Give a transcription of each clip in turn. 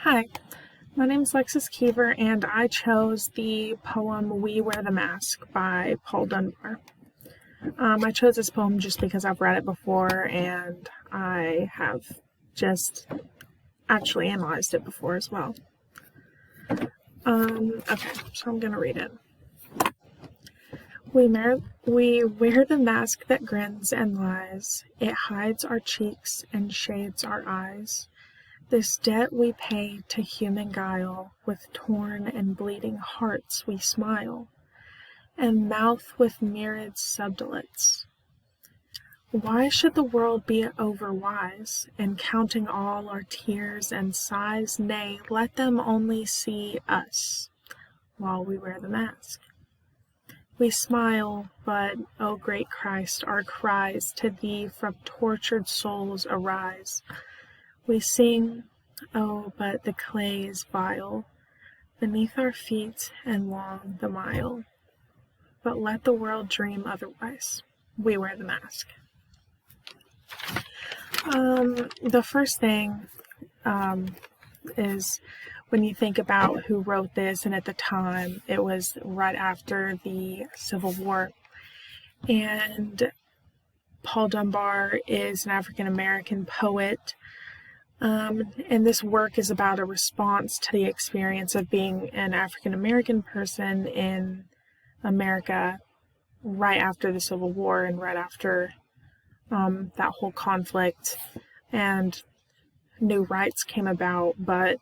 Hi, my name is Lexis Keever, and I chose the poem We Wear the Mask by Paul Dunbar. I chose this poem just because I've read it before and I have just actually analyzed it before as well. Okay, so I'm going to read it. We wear the mask that grins and lies. It hides our cheeks and shades our eyes. This debt we pay to human guile, with torn and bleeding hearts we smile, and mouth with myriad subdilates. Why should the world be overwise, in counting all our tears and sighs? Nay, let them only see us, while we wear the mask. We smile, but, O great Christ, our cries to Thee from tortured souls arise. We sing, oh, but the clay is vile beneath our feet and long the mile. But let the world dream otherwise. We wear the mask. The first thing is when you think about who wrote this, and at the time it was right after the Civil War, and Paul Dunbar is an African American poet. And this work is about a response to the experience of being an African American person in America right after the Civil War and right after that whole conflict and new rights came about. But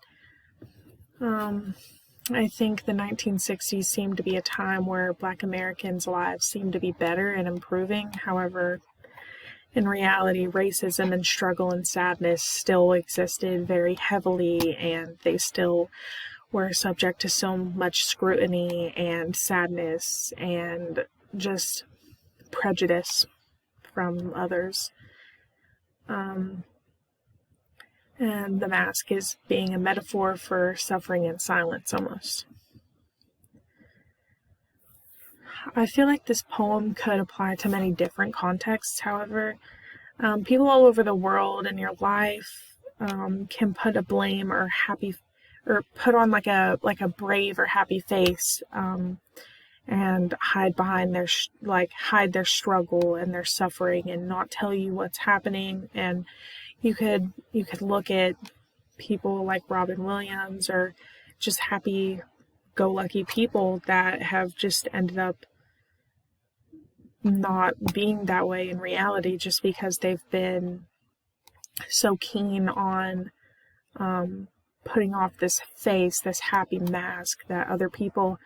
I think the 1960s seemed to be a time where Black Americans' lives seemed to be better and improving. However, in reality, racism and struggle and sadness still existed very heavily, and they still were subject to so much scrutiny and sadness and just prejudice from others. And the mask is being a metaphor for suffering in silence almost. I feel like this poem could apply to many different contexts. However, people all over the world in your life can put a blame or put on like a brave or happy face and hide behind hide their struggle and their suffering and not tell you what's happening. And you could look at people like Robin Williams or just happy-go-lucky people that have just ended up not being that way in reality just because they've been so keen on putting off this face, this happy mask that other people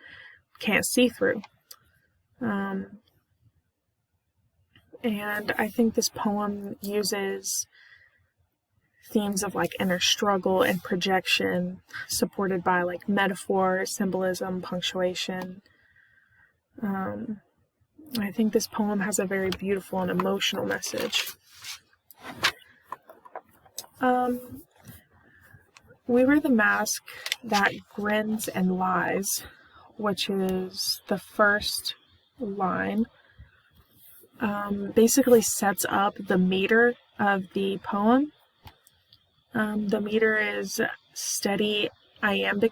can't see through. And I think this poem uses themes of like inner struggle and projection supported by like metaphor, symbolism, punctuation. I think this poem has a very beautiful and emotional message. We wear the mask that grins and lies, which is the first line, basically sets up the meter of the poem. The meter is steady iambic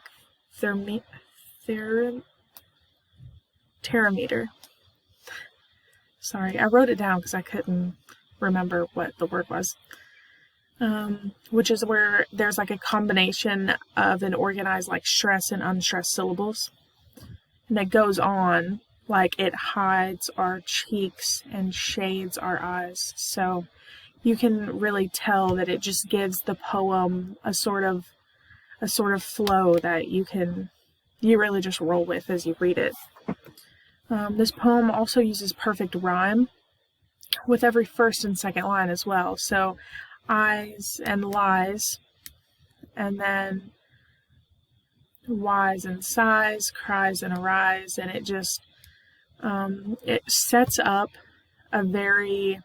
terameter. Sorry, I wrote it down because I couldn't remember what the word was. Which is where there's like a combination of an organized like stressed and unstressed syllables. And it goes on like it hides our cheeks and shades our eyes. So you can really tell that it just gives the poem a sort of flow that you really just roll with as you read it. This poem also uses perfect rhyme with every first and second line as well. So eyes and lies, and then wise and sighs, cries and arise, and it just it sets up a very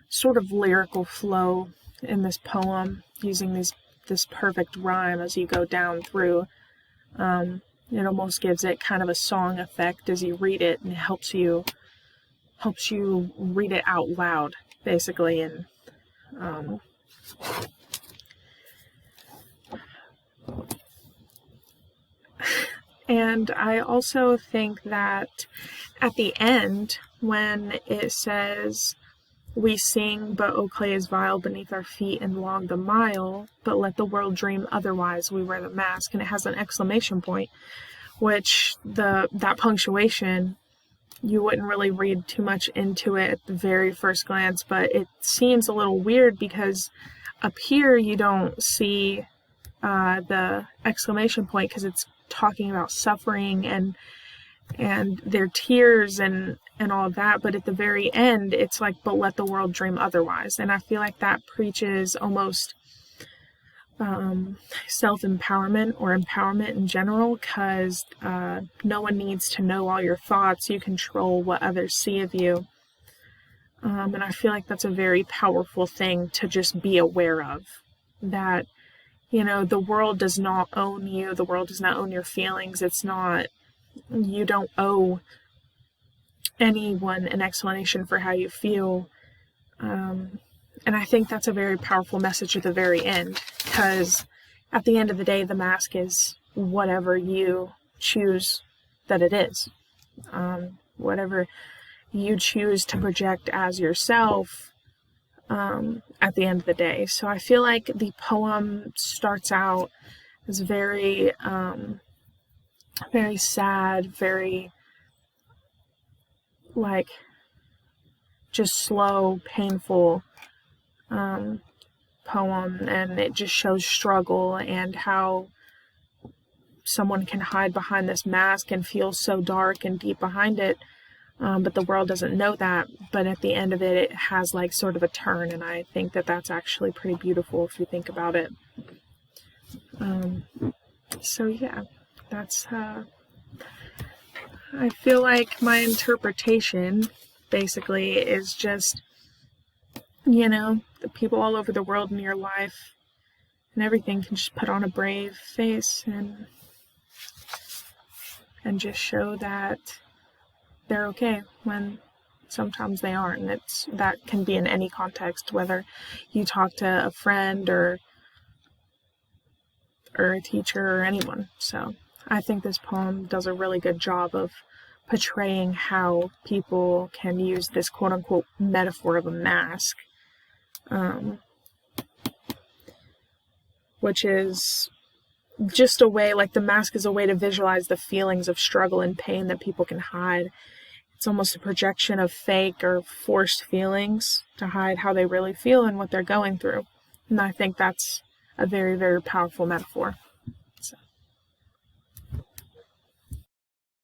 sort of lyrical flow in this poem using this perfect rhyme as you go down through. It almost gives it kind of a song effect as you read it, and it helps you read it out loud, basically. And And I also think that at the end, when it says, "We sing, but Oak clay is vile beneath our feet and log the mile, but let the world dream otherwise, we wear the mask," and it has an exclamation point, which that punctuation, you wouldn't really read too much into it at the very first glance, but it seems a little weird because up here you don't see the exclamation point because it's talking about suffering and their tears and all of that, but at the very end it's like, "But let the world dream otherwise," and I feel like that preaches almost self-empowerment or empowerment in general, because no one needs to know all your thoughts. You control what others see of you, and I feel like that's a very powerful thing to just be aware of, that the world does not own you. The world does not own your feelings. You don't owe anyone an explanation for how you feel. And I think that's a very powerful message at the very end, because at the end of the day, the mask is whatever you choose that it is. Whatever you choose to project as yourself at the end of the day. So I feel like the poem starts out as very sad, very like just slow, painful poem, and it just shows struggle and how someone can hide behind this mask and feel so dark and deep behind it, but the world doesn't know that. But at the end of it, it has like sort of a turn, and I think that that's actually pretty beautiful if you think about it. So yeah, that's I feel like my interpretation basically is just, the people all over the world in your life and everything can just put on a brave face and just show that they're okay when sometimes they aren't. And that can be in any context, whether you talk to a friend or a teacher or anyone. So I think this poem does a really good job of portraying how people can use this quote-unquote metaphor of a mask, which is just a way, like the mask is a way to visualize the feelings of struggle and pain that people can hide. It's almost a projection of fake or forced feelings to hide how they really feel and what they're going through. And I think that's a very, very powerful metaphor.